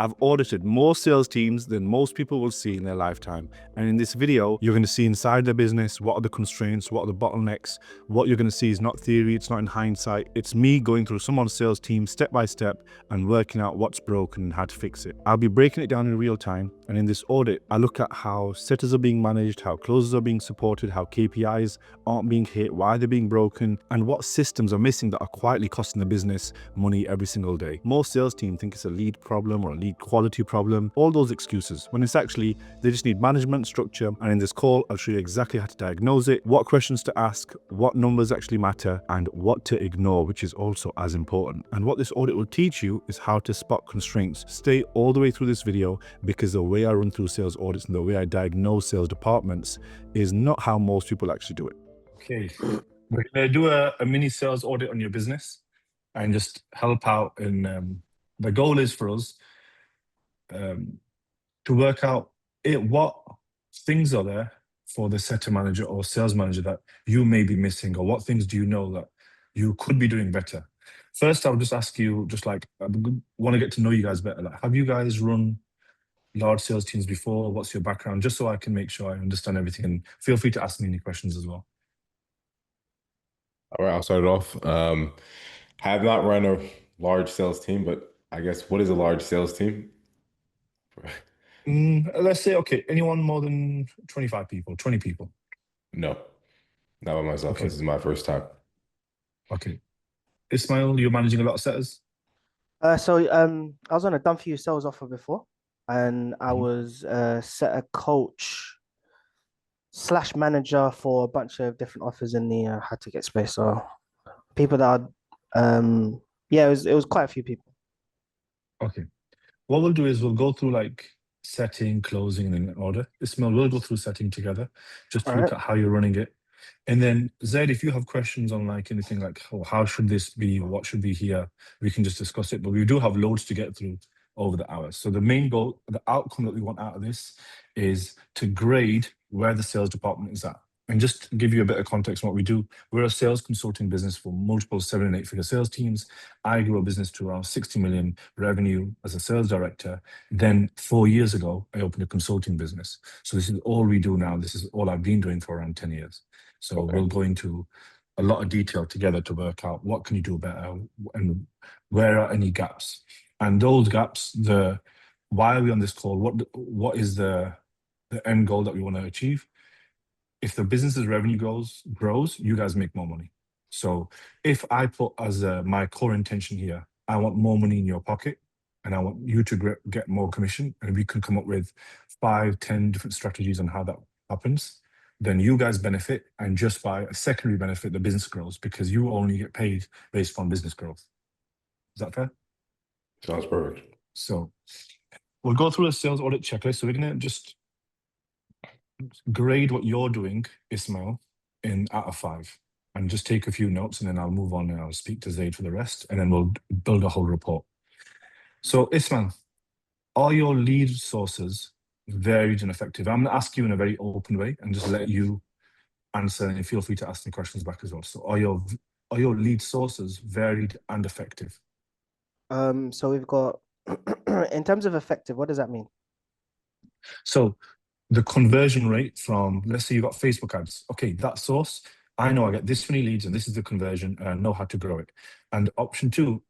I've audited more sales teams than most people will see in their lifetime. And in this video, you're going to see inside the business, what are the constraints, what are the bottlenecks. What you're going to see is not theory, it's not in hindsight. It's me going through someone's sales team step by step and working out what's broken and how to fix it. I'll be breaking it down in real time. And in this audit, I look at how setters are being managed, how closers are being supported, how KPIs aren't being hit, why they're being broken, and what systems are missing that are quietly costing the business money every single day. Most sales teams think it's a lead problem or a lead quality problem, all those excuses, when it's actually they just need management structure. And in this call, I'll show you exactly how to diagnose it, what questions to ask, what numbers actually matter, and what to ignore, which is also as important. And what this audit will teach you is how to spot constraints. Stay all the way through this video, because the way I run through sales audits and the way I diagnose sales departments is not how most people actually do it. Okay, we're going to do a mini sales audit on your business and just help out. And the goal is for us to work out what things are there for the setter manager or sales manager that you may be missing, or what things do you know that you could be doing better. First, I'll just ask you, just like, I want to get to know you guys better. Like, have you guys run large sales teams before? What's your background? Just so I can make sure I understand everything, and feel free to ask me any questions as well. All right, I'll start it off. Have not run a large sales team, but I guess what is a large sales team? Let's say, okay, anyone more than 25 people, 20 people? No, not by myself. Okay. This is my first time. Okay. Ismail, you're managing a lot of setters? I was on a done for you sales offer before, and I was setter coach / manager for a bunch of different offers in the had to get space. So people that are, yeah, it was quite a few people. Okay. What we'll do is we'll go through like setting, closing, and in order. Ismail, we'll go through setting together, just to look at how you're running it. And then Zaid, if you have questions on like anything like, oh, how should this be, or what should be here, we can just discuss it. But we do have loads to get through over the hours. So the main goal, the outcome that we want out of this is to grade where the sales department is at. And just to give you a bit of context on what we do, we're a sales consulting business for multiple 7- and 8-figure sales teams. I grew a business to around 60 million revenue as a sales director. Then 4 years ago, I opened a consulting business. So this is all we do now. This is all I've been doing for around 10 years. So we'll go into a lot of detail together to work out what can you do better and where are any gaps. And those gaps, why are we on this call? What is the end goal that we want to achieve? If the business's revenue grows, you guys make more money. So if I put as my core intention here, I want more money in your pocket, and I want you to get more commission, and we can come up with 5, 10 different strategies on how that happens, then you guys benefit, and just by a secondary benefit, the business grows, because you only get paid based on business growth. Is that fair? Sounds perfect. So we'll go through a sales audit checklist. So we're going to just grade what you're doing, Ismail, out of 5, and just take a few notes, and then I'll move on and I'll speak to Zaid for the rest, and then we'll build a whole report. So Ismail, are your lead sources varied and effective? I'm going to ask you in a very open way and just let you answer, and feel free to ask any questions back as well. So are your lead sources varied and effective? So we've got, in terms of effective, what does that mean? So the conversion rate from, let's say you got Facebook ads. Okay, that source, I know I get this many leads and this is the conversion, and I know how to grow it. And option 2,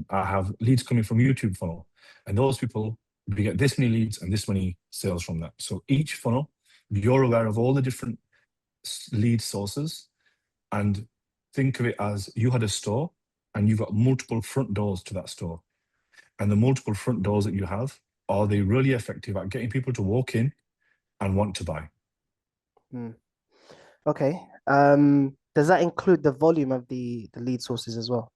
I have leads coming from YouTube funnel, and those people, we get this many leads and this many sales from that. So each funnel, you're aware of all the different lead sources, and think of it as you had a store and you've got multiple front doors to that store. And the multiple front doors that you have, are they really effective at getting people to walk in and want to buy? Okay. Does that include the volume of the lead sources as well?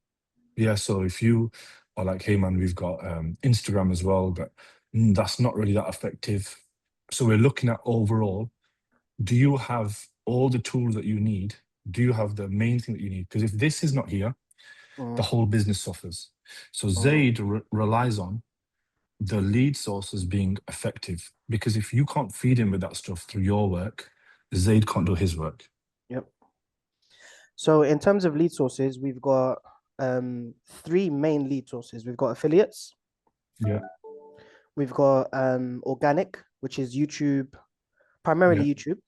Yeah, so if you are like, hey man, we've got Instagram as well, but that's not really that effective. So we're looking at overall, do you have all the tools that you need? Do you have the main thing that you need? Because if this is not here, the whole business suffers. So Zaid relies on the lead sources being effective, because if you can't feed him with that stuff through your work, Zaid can't do his work. Yep. So in terms of lead sources, we've got 3 main lead sources. We've got affiliates. Yeah. We've got organic, which is YouTube, primarily Yeah. YouTube,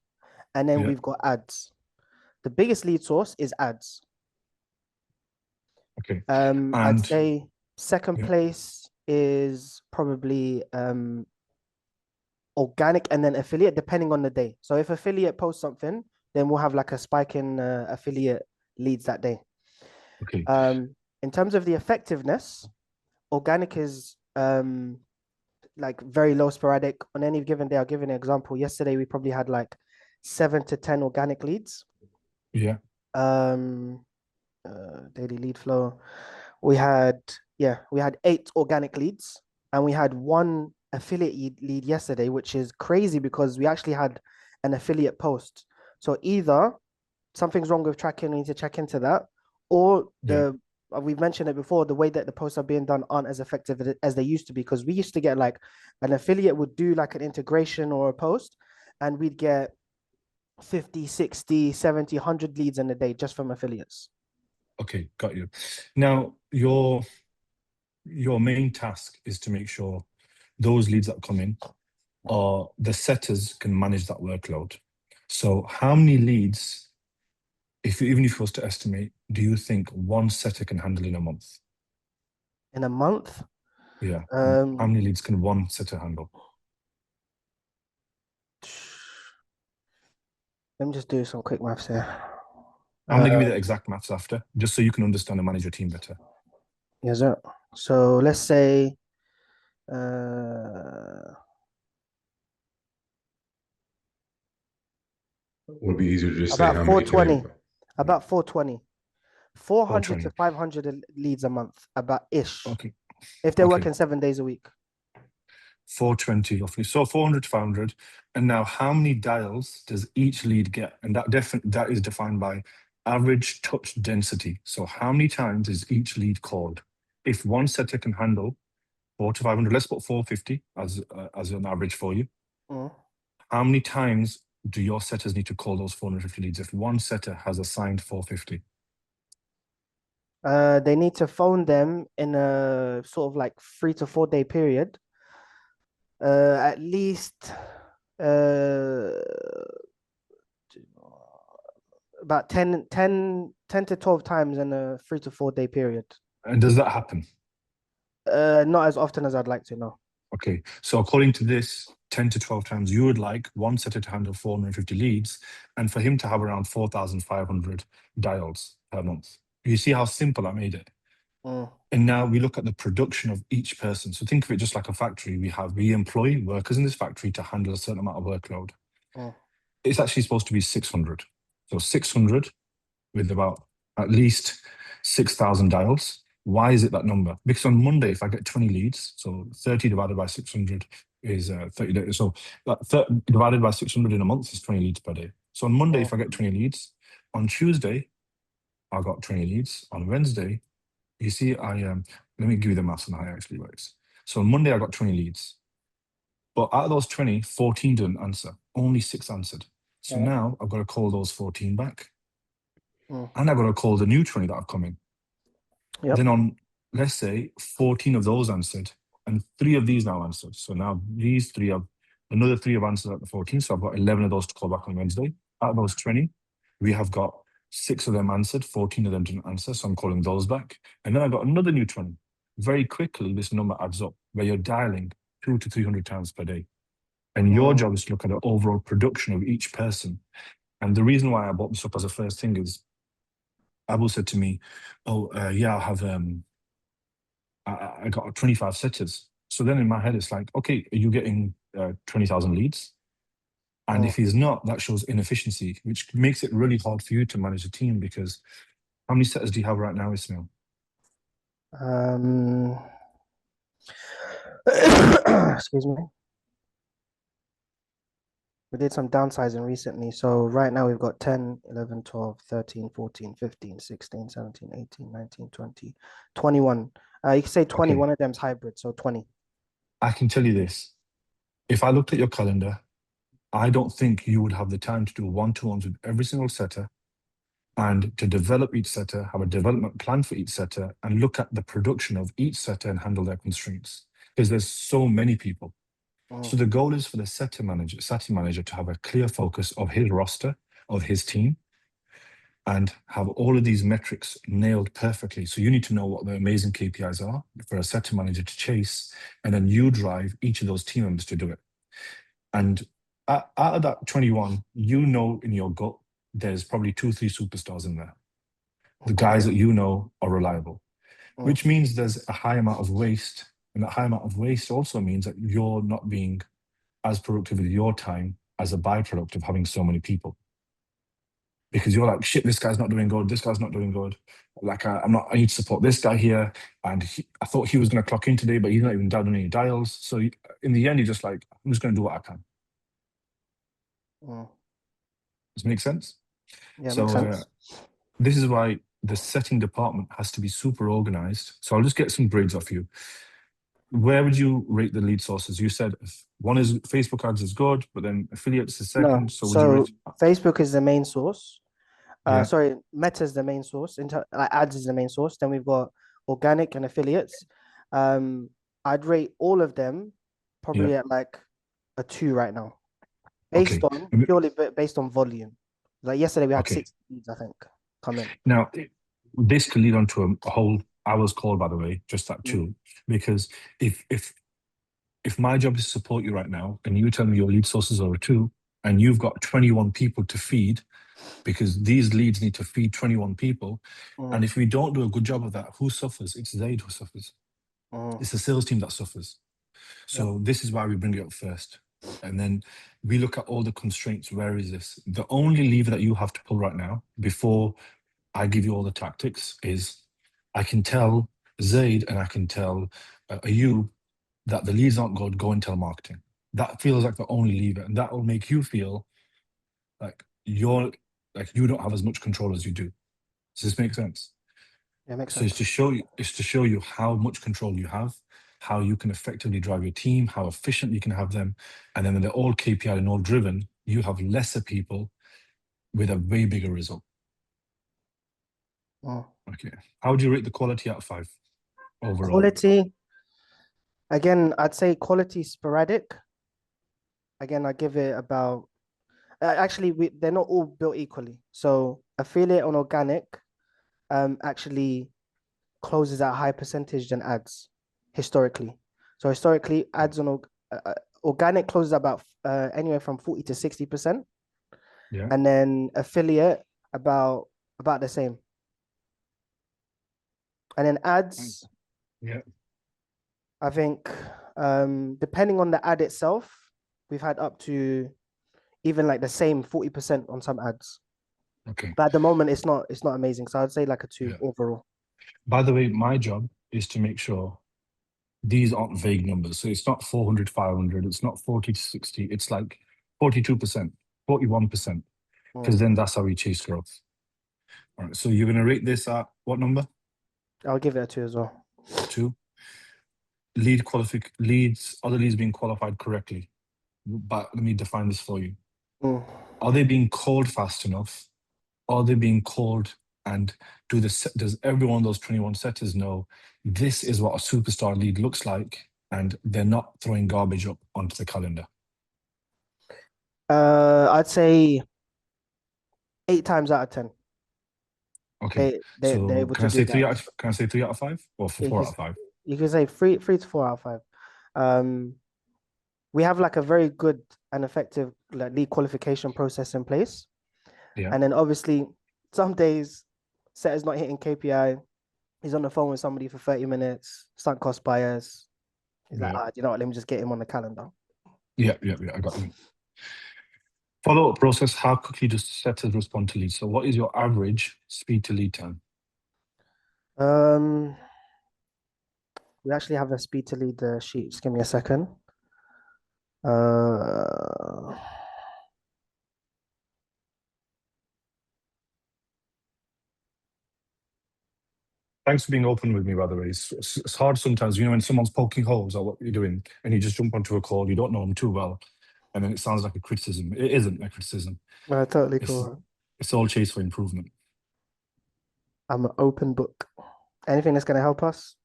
and then Yeah. we've got ads. The biggest lead source is ads. Okay. I'd And say second yeah, place is probably organic and then affiliate, depending on the day. So if affiliate posts something, then we'll have like a spike in affiliate leads that day. okay. In terms of the effectiveness, organic is like very low sporadic. On any given day, I'll give you an example. Yesterday, we probably had like 7 to 10 organic leads. Yeah. Daily lead flow. We had 8 organic leads, and we had 1 affiliate lead yesterday, which is crazy because we actually had an affiliate post. So either something's wrong with tracking, we need to check into that, or Yeah. we've mentioned it before, the way that the posts are being done aren't as effective as they used to be, because we used to get like an affiliate would do like an integration or a post, and we'd get 50, 60, 70, 100 leads in a day just from affiliates. Okay, got you. Now, your main task is to make sure those leads that come in are the setters can manage that workload. So how many leads, even if you was to estimate, do you think one setter can handle in a month? In a month? Yeah. How many leads can one setter handle? Let me just do some quick maths here. I'm going to give you the exact maths after, just so you can understand and manage your team better. Yes, sir. So let's say uh, Would it be easier to just say about how many can 420. they? About 420. 400 to 420. 500 leads a month, about ish. Okay. If they're Okay. working 7 days a week. 420 roughly. So 400 to 500. And now how many dials does each lead get? And that is defined by average touch density. So how many times is each lead called? If one setter can handle 400 to 500, let's put 450 as an average for you. Mm. How many times do your setters need to call those 450 leads if one setter has assigned 450? They need to phone them in a sort of like 3 to 4 day period. At least about 10 to 12 times in a 3 to 4 day period. And does that happen? Not as often as I'd like to know. Okay, so according to this, 10 to 12 times, you would like one setter to handle 450 leads and for him to have around 4,500 dials per month. You see how simple I made it? Mm. And now we look at the production of each person. So think of it just like a factory. We employ workers in this factory to handle a certain amount of workload. Mm. It's actually supposed to be 600. So 600 with about at least 6,000 dials. Why is it that number? Because on Monday, if I get 20 leads, so 30 divided by 600 is 30 days. So divided by 600 in a month is 20 leads per day. So on Monday, if I get 20 leads, on Tuesday, I got 20 leads. On Wednesday, you see, let me give you the maths on how it actually works. So on Monday, I got 20 leads. But out of those 20, 14 didn't answer. Only 6 answered. So Yeah. now I've got to call those 14 back. Mm. And I've got to call the new 20 that have come in. Yep. Then on, let's say, 14 of those answered, and 3 of these now answered. So now these 3 have, another 3 have answered at the 14. So I've got 11 of those to call back on Wednesday. Out of those 20, we have got 6 of them answered, 14 of them didn't answer. So I'm calling those back. And then I got another new 20. Very quickly, this number adds up where you're dialing 200 to 300 times per day. And your job is to look at the overall production of each person. And the reason why I brought this up as a first thing is Abu said to me, "Oh, yeah, I have I got 25 setters." So then in my head, it's like, okay, are you getting 20,000 leads? And if he's not, that shows inefficiency, which makes it really hard for you to manage a team because how many setters do you have right now, Ismail? Excuse me. We did some downsizing recently. So right now we've got 10, 11, 12, 13, 14, 15, 16, 17, 18, 19, 20, 21. You can say 20. Okay. One of them's hybrid, so 20. I can tell you this. If I looked at your calendar, I don't think you would have the time to do one-to-ones with every single setter and to develop each setter, have a development plan for each setter, and look at the production of each setter and handle their constraints. because there's so many people. Mm. So the goal is for the setting manager to have a clear focus of his roster, of his team, and have all of these metrics nailed perfectly. So you need to know what the amazing KPIs are for a setting manager to chase, and then you drive each of those team members to do it. And out of that 21, you know in your gut, there's probably 2-3 superstars in there. The guys that you know are reliable, which means there's a high amount of waste. And that high amount of waste also means that you're not being as productive with your time as a byproduct of having so many people. Because you're like, shit, this guy's not doing good. This guy's not doing good. Like, I need to support this guy here. And I thought he was going to clock in today, but he's not even down any dials. So in the end, you're just like, I'm just going to do what I can. Does it make sense? Yeah, so makes sense. This is why the setting department has to be super organized. So I'll just get some grades off you. Where would you rate the lead sources? You said one is Facebook ads is good, but then affiliates is second. No, So would you rate? Facebook is the main source. Yeah. Sorry, Meta is the main source. Like ads is the main source. Then we've got organic and affiliates. I'd rate all of them probably at like a 2 right now, based on purely based on volume. Like yesterday, we had 6 leads, I think, come in. Now, this could lead on to a whole hour's call, by the way, just that 2, because if my job is to support you right now, and you tell me your lead sources are a 2, and you've got 21 people to feed, because these leads need to feed 21 people. And if we don't do a good job of that, who suffers? It's Zaid who suffers. It's the sales team that suffers. So this is why we bring it up first. And then we look at all the constraints. Where is this? The only lever that you have to pull right now, before I give you all the tactics, is I can tell Zaid and I can tell Ayub that the leads aren't good, go and tell marketing. That feels like the only lever. And that will make you feel like you don't have as much control as you do. Does this make sense? Yeah, makes So sense. it's to show you how much control you have, how you can effectively drive your team, how efficient you can have them. And then when they're all KPI and all driven, you have lesser people with a way bigger result. Okay. How would you rate the quality out of 5 overall? Quality, again, I'd say quality sporadic. Again, I give it about, actually, they're not all built equally. So affiliate on organic actually closes at a higher percentage than ads historically. So historically, ads on organic closes about anywhere from 40 to 60%. Yeah. And then affiliate about the same. And then ads, yeah, I think depending on the ad itself, we've had up to even like the same 40% on some ads. Okay. But at the moment, it's not amazing. So I'd say like a 2 overall. By the way, my job is to make sure these aren't vague numbers. So it's not 400, 500. It's not 40 to 60. It's like 42%, 41%, because then that's how we chase growth. All right. So you're going to rate this at what number? I'll give it a 2 as well. 2. Other leads being qualified correctly. But let me define this for you. Are they being called fast enough? Are they being called, and does every one of those 21 setters know this is what a superstar lead looks like, and they're not throwing garbage up onto the calendar? I'd say 8 times out of 10. Okay. They're So able can I to say do 3 that. out of, can I say 3 out of 5 or 4 out of 5? You can say 3 to 4 out of 5. We have like a very good and effective like lead qualification process in place. Yeah. And then obviously some days setter's not hitting KPI. He's on the phone with somebody for 30 minutes, sunk cost bias. He's like, you know what, let me just get him on the calendar. Yeah, I got you. Follow-up process, how quickly does setters respond to leads? So what is your average speed to lead time? We actually have a speed to lead sheet. Just give me a second. Thanks for being open with me, by the way. It's hard sometimes, when someone's poking holes at what you're doing and you just jump onto a call, you don't know them too well, and then it sounds like a criticism. It isn't a criticism. Totally cool. It's all chase for improvement. I'm an open book. Anything that's going to help us,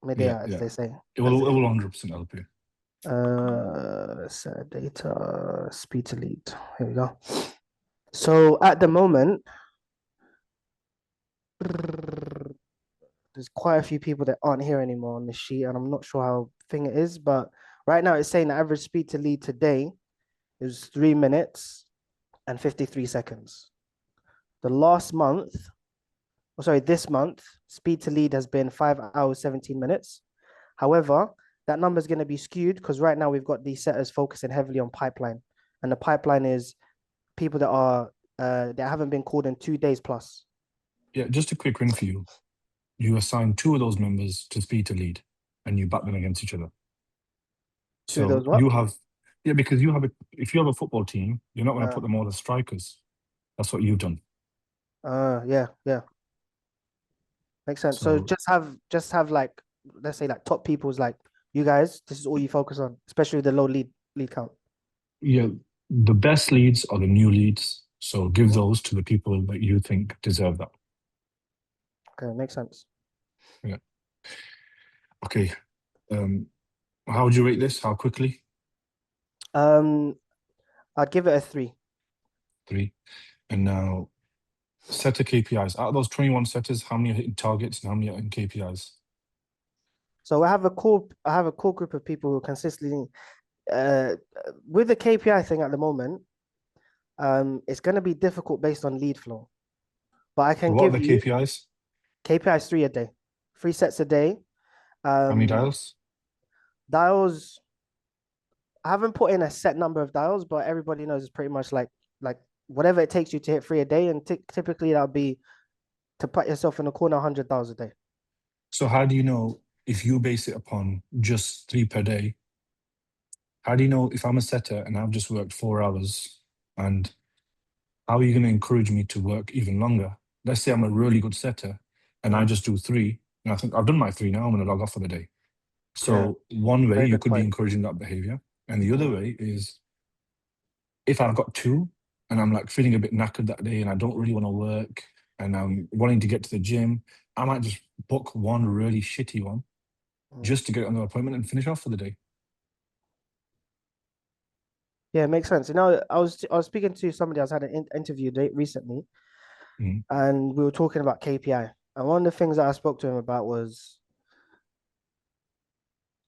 Midair, as they say. It will 100% help you. Set data, speed to lead. Here we go. So at the moment, there's quite a few people that aren't here anymore on the sheet, and I'm not sure how thing it is, but right now it's saying the average speed to lead today is 3 minutes and 53 seconds. The last month, this month, speed to lead has been 5 hours, 17 minutes. However, that number is going to be skewed because right now we've got these setters focusing heavily on pipeline. And the pipeline is people that are that haven't been called in 2 days plus. Yeah, just a quick win for you. You assign 2 of those members to speed to lead and you back them against each other. Two of So those what? you have, because you have if you have a football team, you're not going to put them all as strikers. That's what you've done. Yeah. Makes sense. So just have like, let's say like top people's like, you guys, this is all you focus on, especially with the low lead count. Yeah, the best leads are the new leads. So give those to the people that you think deserve that. Okay, makes sense. Yeah. Okay. How would you rate this? How quickly? I'd give it a 3. 3. And now setter KPIs. Out of those 21 setters, how many are hitting targets and how many are in KPIs? So I have a core group of people who consistently with the KPI thing at the moment, it's going to be difficult based on lead flow. But I can What are give the you KPIs? KPIs 3 a day, 3 sets a day. How many dials? Dials, I haven't put in a set number of dials, but everybody knows it's pretty much like whatever it takes you to hit 3 a day, and typically that'll be to put yourself in a corner 100 dials a day. So how do you know if you base it upon just 3 per day? How do you know if I'm a setter and I've just worked 4 hours, and how are you going to encourage me to work even longer? Let's say I'm a really good setter and I just do 3, and I think I've done my 3 now, I'm going to log off for the day. So one way Very you good could be point. encouraging that behavior, and the other way is if I've got 2 and I'm like feeling a bit knackered that day and I don't really want to work and I'm wanting to get to the gym, I might just book one really shitty one just to get on the appointment and finish off for the day. Yeah, it makes sense. You know, I was speaking to somebody I was had an interview recently, and we were talking about KPI. And one of the things that I spoke to him about was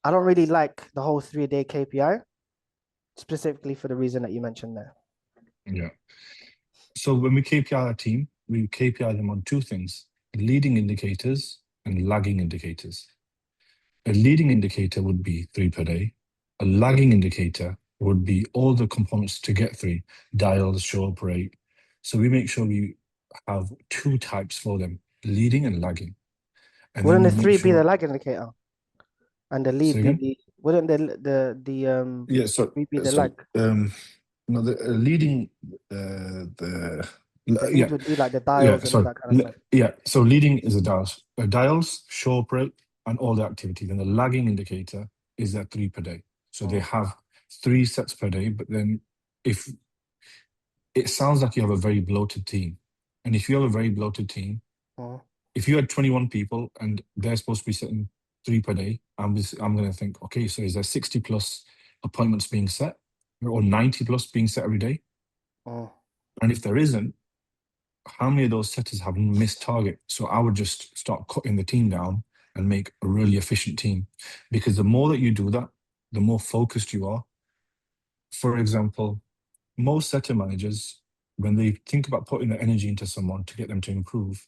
I don't really like the whole 3-a-day KPI, specifically for the reason that you mentioned there. Yeah. So when we KPI our team, we KPI them on 2 things: leading indicators and lagging indicators. A leading indicator would be 3 per day. A lagging indicator would be all the components to get 3, dials, show up rate. So we make sure we have 2 types for them, leading and lagging. And Wouldn't the then we 3 make be the sure. lag indicator, and the lead Say be again? the wouldn't the Yeah. So 3 be the lag? no, the leading The yeah lead would be like the yeah dials and all sorry that kind of stuff. yeah. So leading is the dials, show up rate, and all the activity. Then the lagging indicator is that 3 per day. So they have 3 sets per day. But then if it sounds like you have a very bloated team, and if you have a very bloated team, if you had 21 people and they're supposed to be setting 3 per day, I'm going to think, okay, so is there 60 plus appointments being set, or 90 plus being set every day? And if there isn't, how many of those setters have missed target? So I would just start cutting the team down and make a really efficient team, because the more that you do that, the more focused you are. For example, most setter managers, when they think about putting their energy into someone to get them to improve,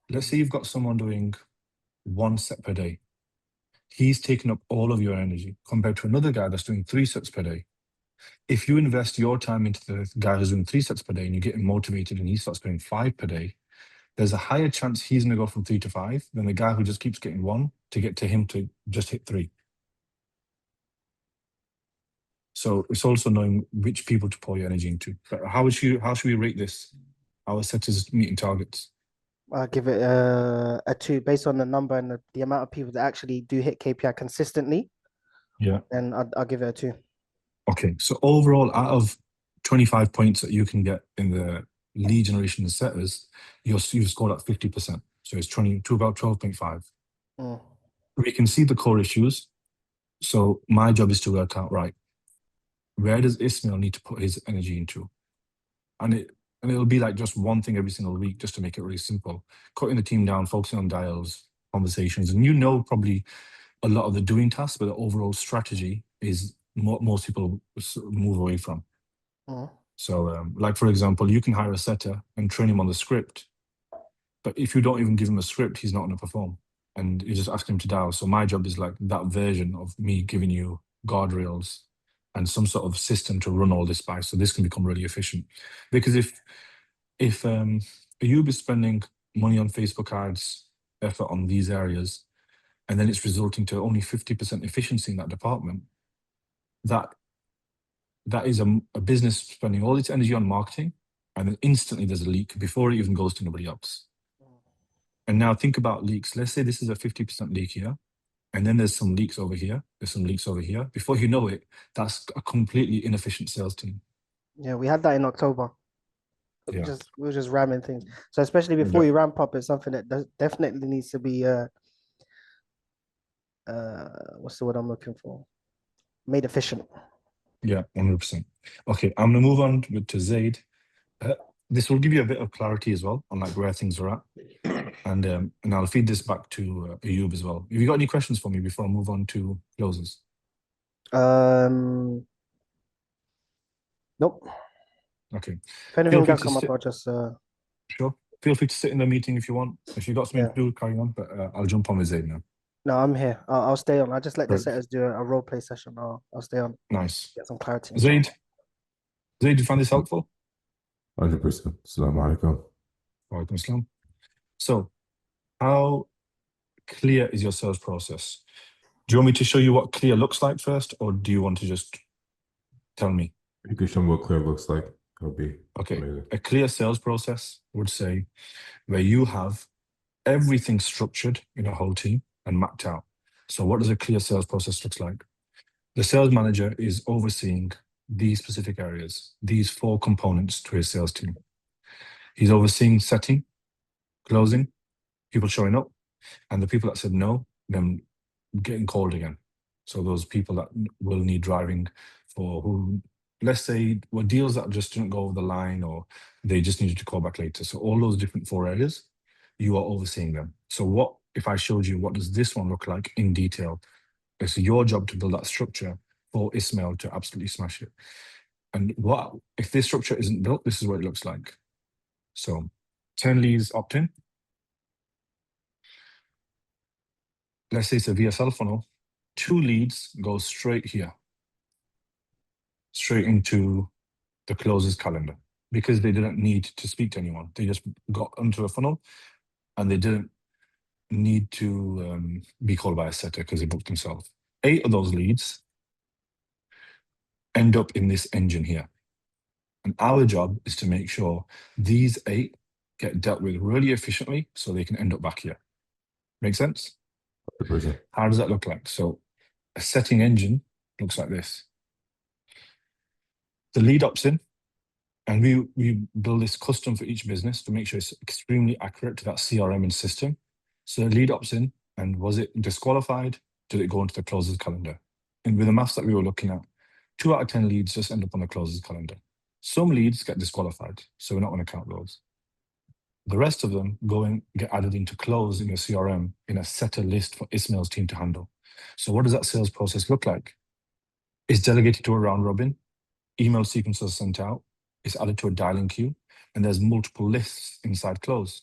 let's say you've got someone doing 1 set per day. He's taking up all of your energy compared to another guy that's doing 3 sets per day. If you invest your time into the guy who's doing 3 sets per day and you get him motivated and he starts doing 5 per day, there's a higher chance he's going to go from 3 to 5 than the guy who just keeps getting 1 to get to him to just hit 3. So it's also knowing which people to pour your energy into. But how should we rate this? Our setters meeting targets. I'll give it a 2 based on the number and the amount of people that actually do hit KPI consistently. Yeah. And I'll give it a 2. Okay. So overall, out of 25 points that you can get in the lead generation and setters, you've scored at 50%. So it's 20 to about 12.5. we can see the core issues. So my job is to work out, right, where does Ismail need to put his energy into? And it'll be like just one thing every single week, just to make it really simple. Cutting the team down, focusing on dials, conversations, and probably a lot of the doing tasks, but the overall strategy is most people move away from. Mhm. So, like for example, you can hire a setter and train him on the script, but if you don't even give him a script, he's not going to perform, and you just ask him to dial. So my job is like that version of me giving you guardrails and some sort of system to run all this by, so this can become really efficient. Because if Ayub is spending money on Facebook ads, effort on these areas, and then it's resulting to only 50% efficiency in that department, that is a business spending all its energy on marketing, and then instantly there's a leak before it even goes to nobody else. And now think about leaks. Let's say this is a 50% leak here, and then there's some leaks over here, there's some leaks over here. Before you know it, that's a completely inefficient sales team. Yeah, we had that in October. Yeah. We were just ramming things. So especially before you ramp up, it's something that definitely needs to be what's the word I'm looking for? Made efficient. Yeah, 100%. Okay, I'm gonna move on to Zaid. This will give you a bit of clarity as well on like where things are at, and I'll feed this back to Ayub as well. Have you got any questions for me before I move on to closes? Nope. Okay. If anything does come up, I'll just Sure. Feel free to sit in the meeting if you want. If you've got something to do, carry on. But I'll jump on with Zaid now. No, I'm here. I'll stay on. I'll just let the Great. setters do a role play session. I'll stay on. Nice. Get some clarity. Zaid, do you find this helpful? 100%. Assalamu alaikum. Walaikum assalam. So, how clear is your sales process? Do you want me to show you what clear looks like first, or do you want to just tell me? You can show me what clear looks like. It'll be Okay. amazing. A clear sales process would say where you have everything structured in a whole team and mapped out. So what does a clear sales process look like? The sales manager is overseeing these specific areas, these 4 components to his sales team. He's overseeing setting, closing, people showing up, and the people that said no, them getting called again. So those people that will need driving for who, let's say, were deals that just didn't go over the line, or they just needed to call back later. So all those different 4 areas, you are overseeing them. So what if I showed you what does this one look like in detail? It's your job to build that structure for Ismail to absolutely smash it. And what if this structure isn't built? This is what it looks like. So 10 leads opt in. Let's say it's a VSL funnel. 2 leads go straight here, straight into the closes calendar, because they didn't need to speak to anyone. They just got onto a funnel and they didn't need to be called by a setter because they booked themselves. 8 of those leads end up in this engine here. And our job is to make sure these 8 get dealt with really efficiently so they can end up back here. Make sense? 100%. How does that look like? So a setting engine looks like this. The lead ops in, and we build this custom for each business to make sure it's extremely accurate to that CRM and system. So the lead ops in, and was it disqualified? Did it go into the closes calendar? And with the maths that we were looking at, 2 out of 10 leads just end up on the closes calendar. Some leads get disqualified, so we're not going to count those. The rest of them go and get added into close in your CRM in a setter list for Ismail's team to handle. So what does that sales process look like? It's delegated to a round robin, email sequences sent out, it's added to a dialing queue, and there's multiple lists inside close.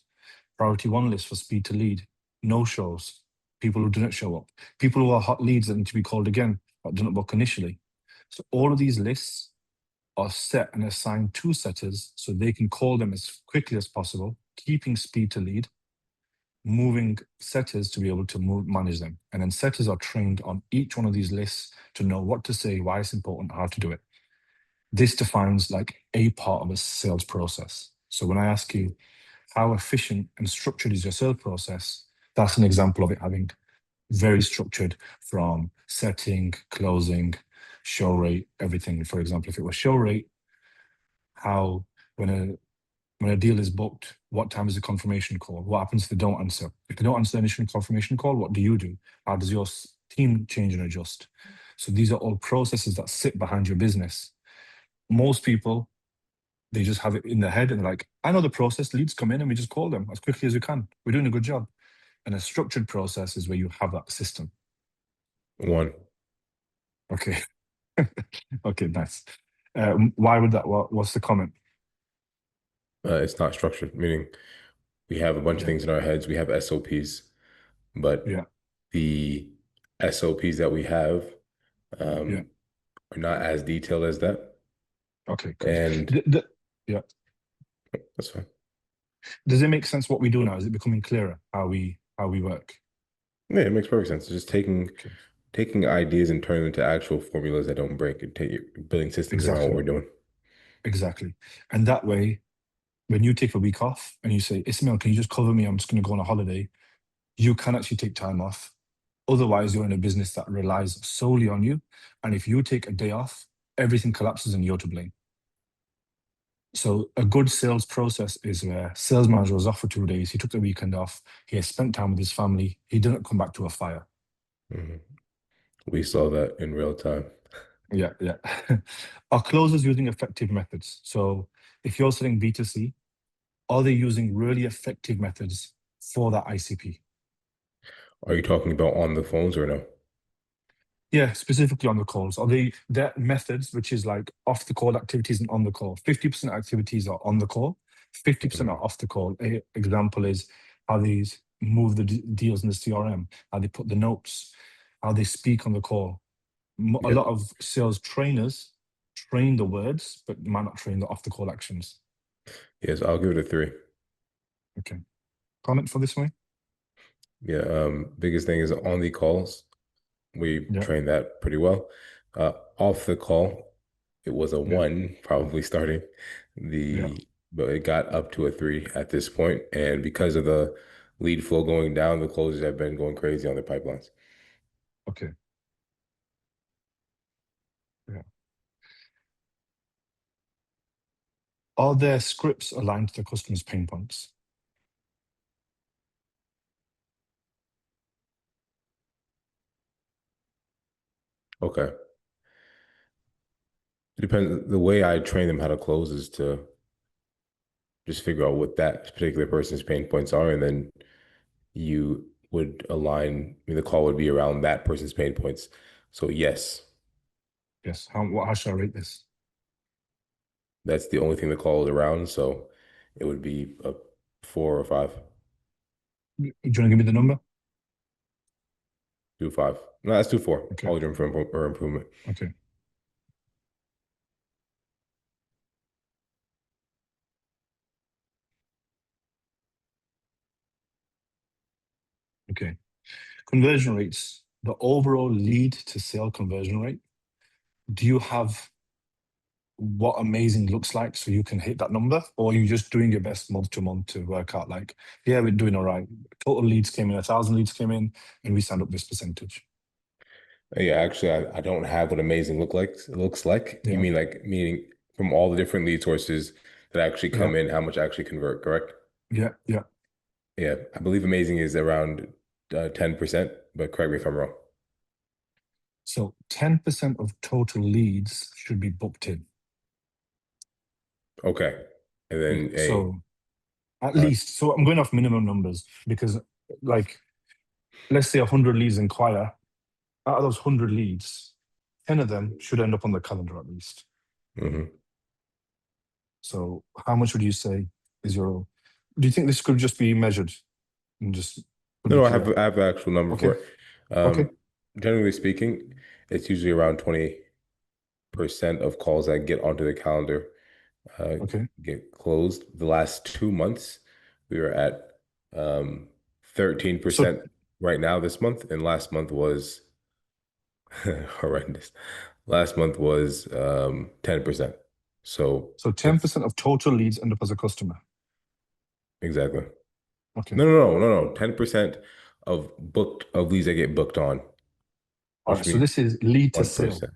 Priority 1 list for speed to lead, no shows, people who didn't show up, people who are hot leads that need to be called again but didn't book initially. So all of these lists are set and assigned to setters so they can call them as quickly as possible, keeping speed to lead, moving setters to be able to manage them. And then setters are trained on each one of these lists to know what to say, why it's important, how to do it. This defines like a part of a sales process. So when I ask you, how efficient and structured is your sales process? That's an example of it having very structured, from setting, closing, show rate, everything. For example, if it was show rate, how when when a deal is booked, what time is the confirmation call? What happens if they don't answer? If they don't answer the initial confirmation call, what do you do? How does your team change and adjust? So these are all processes that sit behind your business. Most people, they just have it in their head and they're like, I know the process, leads come in and we just call them as quickly as we can. We're doing a good job. And a structured process is where you have that system. 1. Okay. Okay, nice. Why would that? What's the comment? It's not structured, meaning we have a bunch of Yeah. things in our heads. We have SOPs, but Yeah. the SOPs that we have Yeah. are not as detailed as that. Okay, good. And Yeah. that's fine. Does it make sense what we do now? Is it becoming clearer how we work? Yeah, it makes perfect sense. It's just Okay. taking ideas and turning them into actual formulas that don't break, and building systems around what we're doing. Exactly. And that way, when you take a week off and you say, Ismail, can you just cover me? I'm just going to go on a holiday. You can actually take time off. Otherwise, you're in a business that relies solely on you. And if you take a day off, everything collapses and you're to blame. So a good sales process is where sales manager was off for 2 days. He took the weekend off. He has spent time with his family. He didn't come back to a fire. Mhm. We saw that in real time. Yeah, yeah. Are closers using effective methods? So if you're selling B2C, are they using really effective methods for that ICP? Are you talking about on the phones or no? Yeah, specifically on the calls. Are they their methods, which is like off the call activities and on the call? 50% activities are on the call, 50% are off the call. Example is how they move the deals in the CRM, how they put the notes, how they speak on the call. A Yeah. lot of sales trainers train the words, but might not train the off the call actions. Yes, I'll give it a 3. Okay. Comment for this one? Yeah. Biggest thing is on the calls. We Yeah. trained that pretty well. Off the call, it was a 1 probably starting but it got up to a 3 at this point. And because of the lead flow going down, the closers have been going crazy on their pipelines. Okay. Yeah. Are their scripts aligned to the customer's pain points? Okay. It depends. The way I train them how to close is to just figure out what that particular person's pain points are, and then you would align, the call would be around that person's pain points. So yes, Yes. How should I rate this? that's the only thing the call is around. So it would be a 4 or 5. Do you want to give me the number? 2, 5. No, that's 2, 4. Okay. Always room for improvement. Okay. Okay. Conversion rates, the overall lead to sale conversion rate. Do you have what amazing looks like so you can hit that number? Or are you just doing your best month to month to work out like, yeah, we're doing all right. Total leads came in, 1,000 leads came in, and we signed up this percentage. Yeah, actually, I don't have what amazing looks like. You Yeah. mean like meaning from all the different lead sources that actually come in, how much actually convert, correct? Yeah. Yeah. Yeah, I believe amazing is around 10%, but correct me if I'm wrong. So 10% of total leads should be booked in. Okay. And then So at uh, least, so I'm going off minimum numbers because like, let's say 100 leads inquire. Out of those 100 leads, 10 of them should end up on the calendar at least. mhm. So how much would you say is your, do you think this could just be measured and just would be No, I clear? have an actual number Okay. for it. Okay. Generally speaking, it's usually around 20% of calls that get onto the calendar Okay. get closed. The last 2 months, we were at So 13% right now this month, and last month was horrendous. Last month was 10%. So so 10% of total leads end up as a customer. exactly. Okay. No. 10% of leads that get booked on, All which right. would So be this is lead to sale. 1%.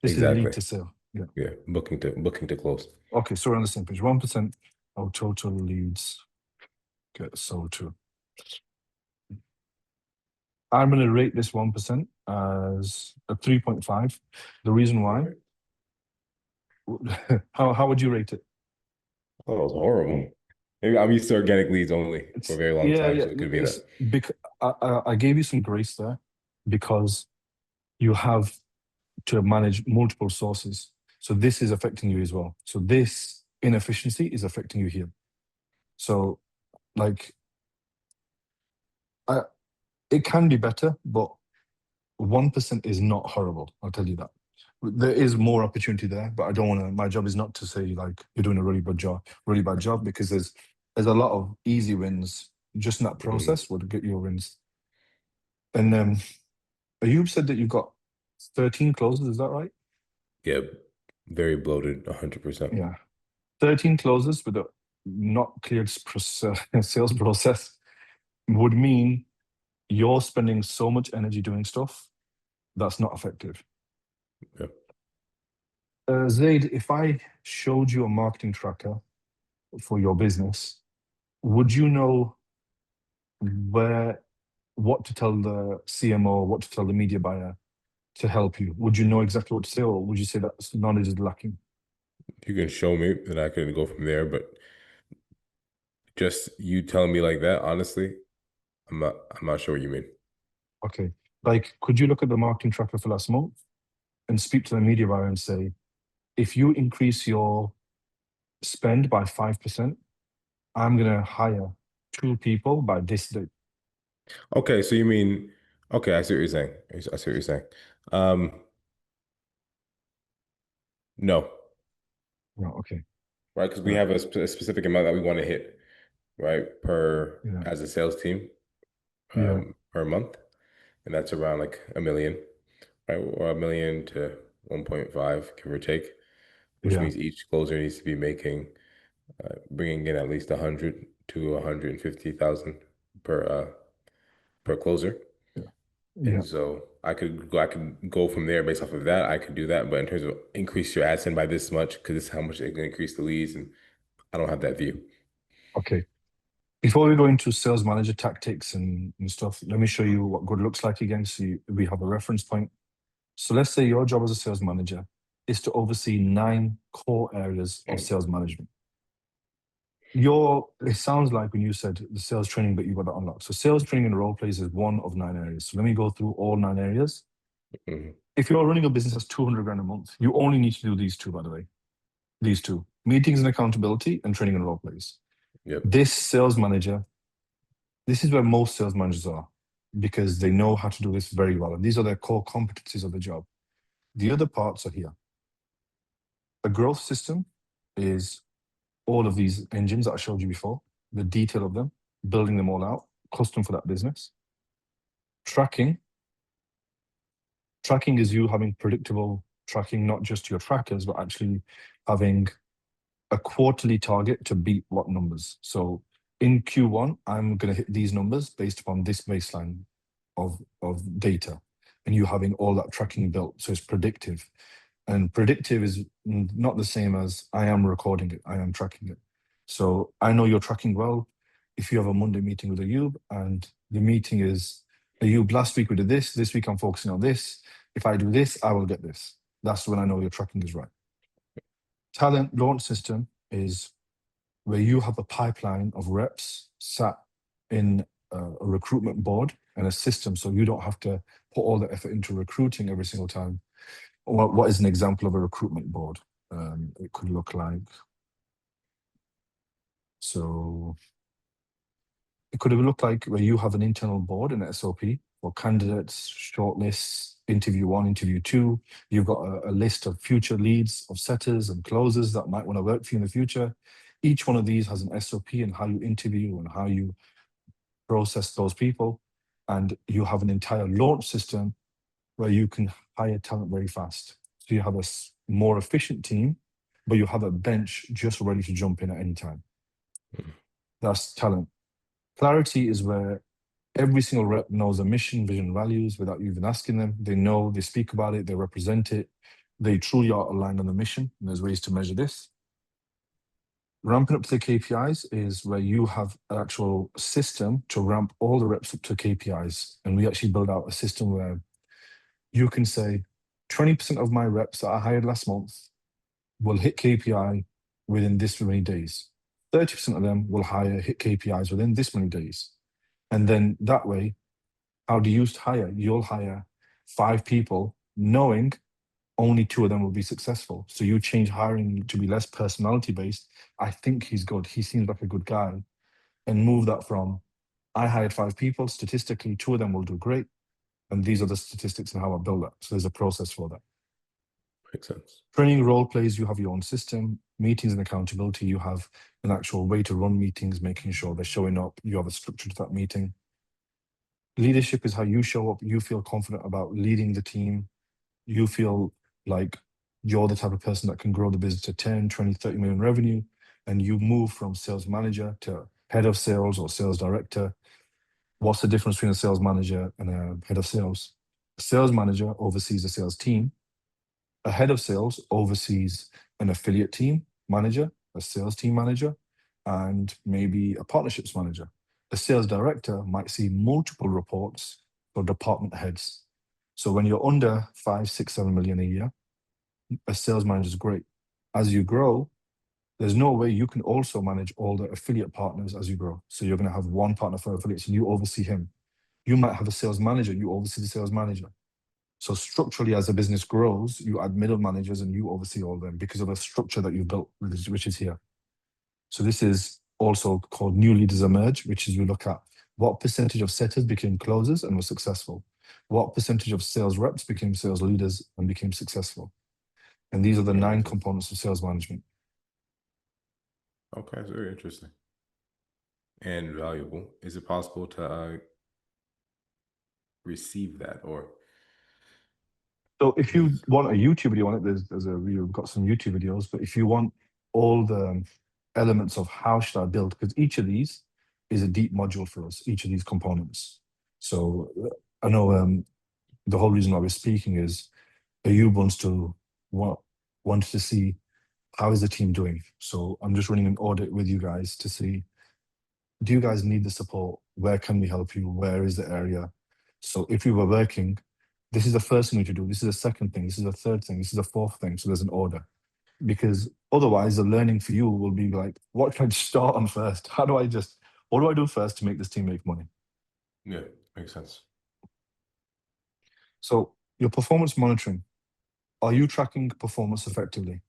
This is lead Exactly. to sale. Yeah. Yeah. Booking to close. Okay. So we're on the same page. 1%. Oh, total leads get sold to. I'm going to rate this 1% as a 3.5. The reason why, how would you rate it? Oh, that was horrible. Maybe I'm used to organic leads only for a very long time, so it could be It's that. because I gave you some grace there because you have to manage multiple sources. So this is affecting you as well. So this inefficiency is affecting you here. So like, it can be better, but 1% is not horrible. I'll tell you that. There is more opportunity there, but I don't want to. My job is not to say like you're doing a really bad job, because there's a lot of easy wins. Just in that process would get your wins. And Ayub said that you've got 13 closes. Is that right? Yeah, very bloated, 100%. Yeah, 13 closes with a not cleared sales process would mean you're spending so much energy doing stuff that's not effective. Yeah. Zaid, if I showed you a marketing tracker for your business, would you know what to tell the CMO, what to tell the media buyer to help you? Would you know exactly what to say, or would you say that knowledge is lacking? If you can show me, then I can go from there. But just you telling me like that, honestly, I'm not sure what you mean. Okay. Like, could you look at the marketing tracker for last month and speak to the media buyer and say, if you increase your spend by 5%, I'm going to hire 2 people by this date. Okay, so you mean, okay, I see what you're saying. I see what you're saying. No, No, okay. right? Because we Yeah. have a specific amount that we want to hit, right, Yeah. as a sales team, Yeah. per month, and that's around like $1 million, right, or $1 million to 1.5, give or take, which Yeah. means each closer needs to be bringing in at least 100 to 150,000 per closer. Yeah. And so I could go from there based off of that. I could do that, but in terms of increase your ad spend by this much, because this is how much it can increase the leads, and I don't have that view. Okay. Before we go into sales manager tactics and stuff, let me show you what good looks like again, so we have a reference point. So let's say your job as a sales manager is to oversee 9 core areas of sales management. It sounds like when you said the sales training, but you got that unlocked. So sales training and role plays is one of 9 areas. So let me go through all 9 areas. Mhm. If you're running a business that's 200 grand a month, you only need to do these 2, by the way. These 2: meetings and accountability, and training and role plays. Yep. This sales manager, this is where most sales managers are, because they know how to do this very well. And these are their core competencies of the job. The other parts are here. A growth system is all of these engines that I showed you before, the detail of them, building them all out, custom for that business. Tracking is you having predictable tracking, not just your trackers, but actually having a quarterly target to beat what numbers. So in Q1, I'm going to hit these numbers based upon this baseline of data, and you having all that tracking built. So it's predictive. And predictive is not the same as I am recording it, I am tracking it. So I know you're tracking well. If you have a Monday meeting with Ayub and the meeting is, Ayub, last week we did this week I'm focusing on this. If I do this, I will get this. That's when I know your tracking is right. Talent launch system is where you have a pipeline of reps sat in a recruitment board and a system, so you don't have to put all the effort into recruiting every single time. What is an example of a recruitment board? It could look like, so it could have looked like where you have an internal board and an SOP for candidates, shortlists, interview 1, interview 2. You've got a list of future leads of setters and closers that might want to work for you in the future. Each one of these has an SOP and how you interview and how you process those people. And you have an entire launch system where you can hire talent very fast. So you have a more efficient team, but you have a bench just ready to jump in at any time. That's talent. Clarity is where every single rep knows a mission, vision, values without you even asking them. They know, they speak about it, they represent it. They truly are aligned on the mission. And there's ways to measure this. Ramping up to the KPIs is where you have an actual system to ramp all the reps up to KPIs. And we actually build out a system where you can say 20% of my reps that I hired last month will hit KPI within this many days. 30% of them will hit KPIs within this many days. And then that way, how do you hire? You'll hire 5 people knowing only 2 of them will be successful. So you change hiring to be less personality based. I think he's good. He seems like a good guy. And move that from, I hired 5 people. Statistically, 2 of them will do great. And these are the statistics and how I build that. So there's a process for that. Makes sense. Training role plays, you have your own system. Meetings and accountability, you have an actual way to run meetings, making sure they're showing up. You have a structure to that meeting. Leadership is how you show up. You feel confident about leading the team. You feel like you're the type of person that can grow the business to 10, 20, 30 million revenue. And you move from sales manager to head of sales or sales director. What's the difference between a sales manager and a head of sales? A sales manager oversees a sales team. A head of sales oversees an affiliate team manager, a sales team manager, and maybe a partnerships manager. A sales director might see multiple reports for department heads. So when you're under 5, 6, 7 million a year, a sales manager is great. As you grow, there's no way you can also manage all the affiliate partners as you grow. So you're going to have one partner for affiliates and you oversee him. You might have a sales manager, you oversee the sales manager. So structurally, as a business grows, you add middle managers and you oversee all of them because of the structure that you've built, which is here. So this is also called new leaders emerge, which is you look at what percentage of setters became closers and were successful. What percentage of sales reps became sales leaders and became successful. And these are the 9 components of sales management. Okay, it's very interesting and valuable. Is it possible to receive that, or? So if you want a YouTube video on it, we've got some YouTube videos, but if you want all the elements of how should I build, because each of these is a deep module for us, each of these components. So I know the whole reason why we're speaking is Ayub wants to see how is the team doing. So I'm just running an audit with you guys to see, do you guys need the support? Where can we help you? Where is the area? So if we were working, this is the first thing we should do. This is the second thing. This is the third thing. This is the fourth thing. So there's an order. Because otherwise the learning for you will be like, what can I start on first? What do I do first to make this team make money? Yeah, makes sense. So your performance monitoring, are you tracking performance effectively?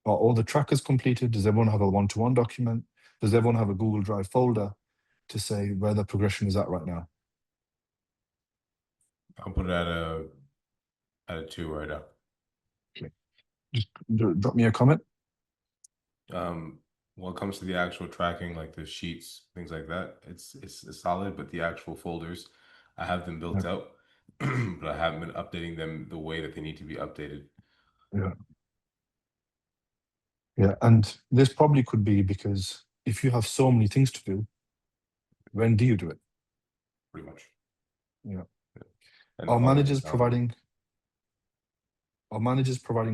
Are all the trackers completed? Does everyone have a one-to-one document? Does everyone have a Google Drive folder to say where the progression is at right now? I'll put it at a 2 right now. Okay. Just drop me a comment. When it comes to the actual tracking, like the sheets, things like that, it's solid, but the actual folders, I have them built out, but I haven't been updating them the way that they need to be updated. Yeah. Yeah, and this probably could be because if you have so many things to do, when do you do it? Pretty much. Yeah. And Are managers providing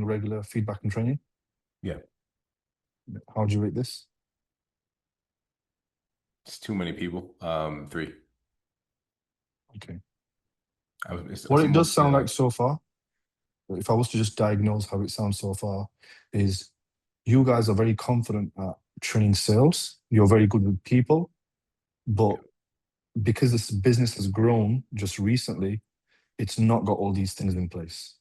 regular feedback and training? Yeah. How do you rate this? It's too many people. 3. Okay. What it does sound like so far, if I was to just diagnose how it sounds so far, is you guys are very confident at training sales. You're very good with people, but because this business has grown just recently, it's not got all these things in place.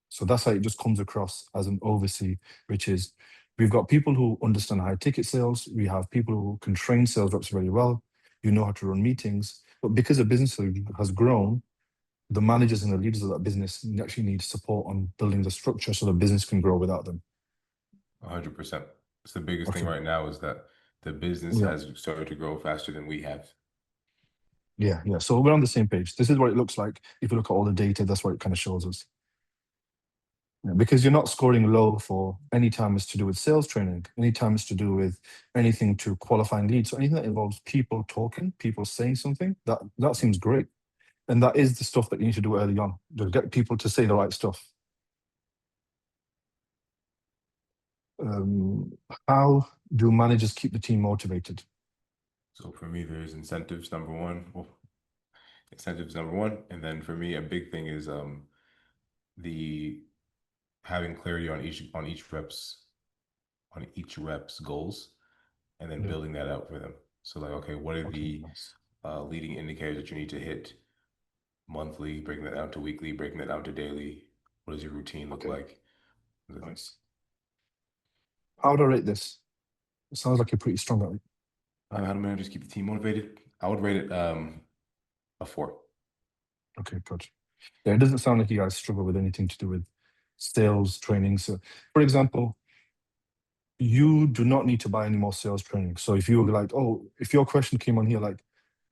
So that's how it just comes across as an oversee, which is we've got people who understand high ticket sales. We have people who can train sales reps very well. You know how to run meetings. But because the business has grown, the managers and the leaders of that business actually need support on building the structure so the business can grow without them. 100%. It's the biggest thing right now is that the business has started to grow faster than we have. Yeah. So we're on the same page. This is what it looks like. If you look at all the data, that's what it kind of shows us. Yeah, because you're not scoring low for any time it's to do with sales training, any time it's to do with anything to qualifying leads. So anything that involves people talking, people saying something, that seems great. And that is the stuff that you need to do early on, to get people to say the right stuff. How do managers keep the team motivated? So for me, there's incentives, number one. Well, incentives number one, and then for me, a big thing is the having clarity on each rep's goals, and then Yeah. building that out for them. So like, okay, what are Okay, the nice. leading indicators that you need to hit monthly, breaking that down to weekly, breaking that down to daily? What does your routine look Okay. like? Nice. How would I rate this? It sounds like you're pretty strong at it. How do managers keep the team motivated? I would rate it a 4. Okay, good. Yeah, it doesn't sound like you guys struggle with anything to do with sales training. So, for example, you do not need to buy any more sales training. So if you were like, oh, if your question came on here, like,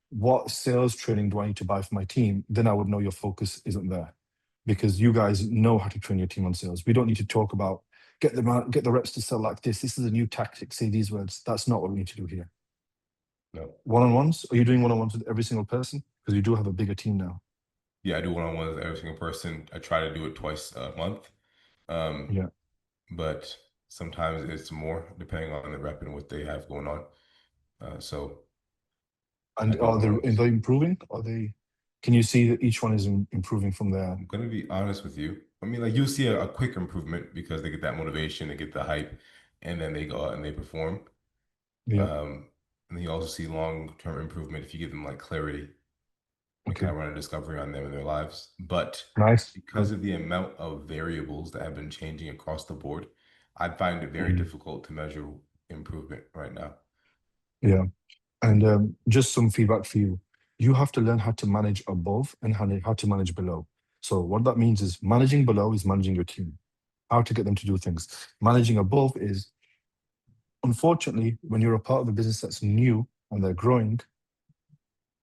what sales training do I need to buy for my team? Then I would know your focus isn't there because you guys know how to train your team on sales. We don't need to talk about get the reps to sell like this. This is a new tactic. Say these words. That's not what we need to do here. No. One-on-ones? Are you doing one-on-ones with every single person? Because you do have a bigger team now. Yeah, I do one-on-ones with every single person. I try to do it twice a month. Yeah. But sometimes it's more depending on the rep and what they have going on. So And I do are one-on-ones. they improving? Can you see that each one is improving from there? I'm gonna be honest with you. I mean, like you'll see a quick improvement because they get that motivation, they get the hype, and then they go out and they perform. Yeah. And then you also see long-term improvement if you give them like clarity and Okay. kind of run a discovery on them in their lives. But Nice. because of the amount of variables that have been changing across the board, I find it very Mhm. difficult to measure improvement right now. Yeah. And just some feedback for you. You have to learn how to manage above and how to manage below. So what that means is managing below is managing your team, how to get them to do things. Managing above is, unfortunately, when you're a part of a business that's new and they're growing,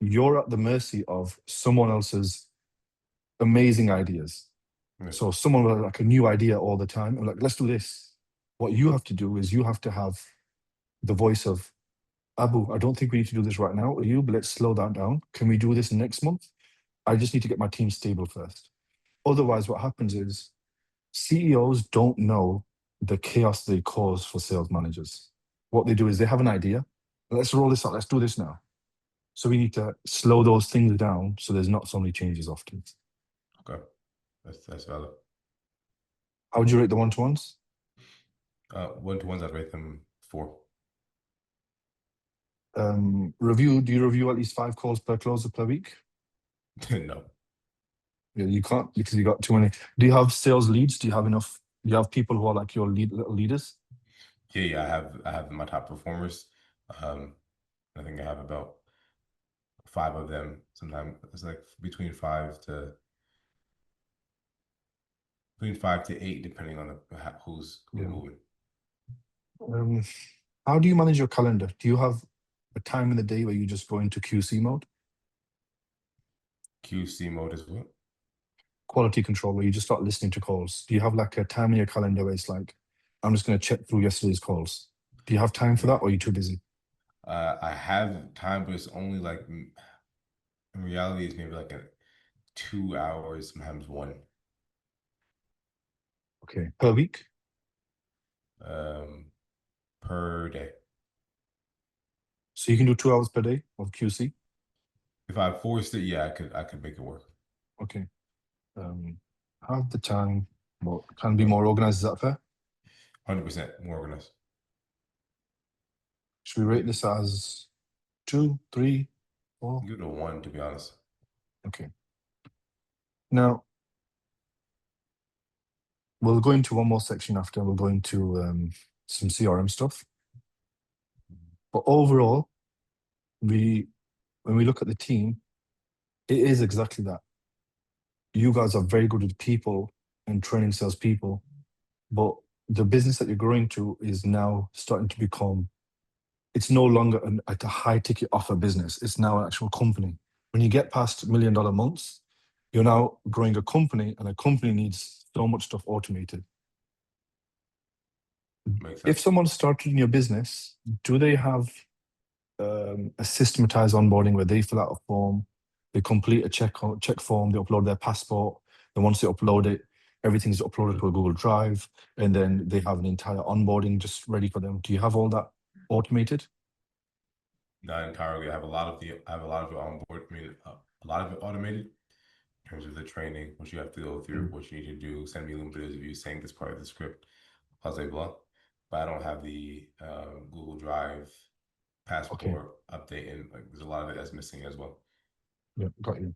you're at the mercy of someone else's amazing ideas. Yeah. So someone with like a new idea all the time, and like, let's do this. What you have to do is you have to have the voice of, Abu, I don't think we need to do this right now. Or you, but let's slow that down. Can we do this next month? I just need to get my team stable first. Otherwise, what happens is CEOs don't know the chaos they cause for sales managers. What they do is they have an idea. Let's roll this out. Let's do this now. So we need to slow those things down so there's not so many changes often. Okay, that's valid. How would you rate the one-to-ones? One-to-ones, I'd rate them 4. Do you review at least 5 calls per closer per week? No. Yeah, you can't because you got too many. Do you have sales leads? Do you have enough? Do you have people who are like your little leaders? Yeah, I have my top performers. I think I have about 5 of them. Sometimes it's like between 5 to 8, depending on who's Yeah. moving. How do you manage your calendar? Do you have a time in the day where you just go into QC mode? QC mode is what? Quality control, where you just start listening to calls. Do you have like a time in your calendar where it's like, I'm just going to check through yesterday's calls? Do you have time for that, or are you too busy? I have time, but it's only like in reality, it's maybe like 2 hours, sometimes 1. Okay, per week? Per day. So you can do 2 hours per day of QC? If I forced it, yeah, I could make it work. Okay. Have the time, but can be more organized. Is that fair? 100% more organized. Should we rate this as 2, 3, 4? Give it a 1, to be honest. Okay. Now, we'll go into one more section after. We'll go into some CRM stuff. But overall, when we look at the team, it is exactly that. You guys are very good with people and training salespeople, but the business that you're growing to is now starting to become, it's no longer a high ticket offer business. It's now an actual company. When you get past $1 million months, you're now growing a company, and a company needs so much stuff automated. Makes sense. If someone started in your business, do they have a systematized onboarding where they fill out a form, they complete a check form, they upload their passport, and once they upload it, everything's uploaded to a Google Drive, and then they have an entire onboarding just ready for them. Do you have all that automated? Not entirely. I have a lot of it onboard. I mean, a lot of it automated in terms of the training, what you have to go through, what you need to do. Send me little videos of you saying this part of the script, blah blah blah. But I don't have the Google Drive passport update, and like there's a lot of it that's missing as well. Yeah, got you.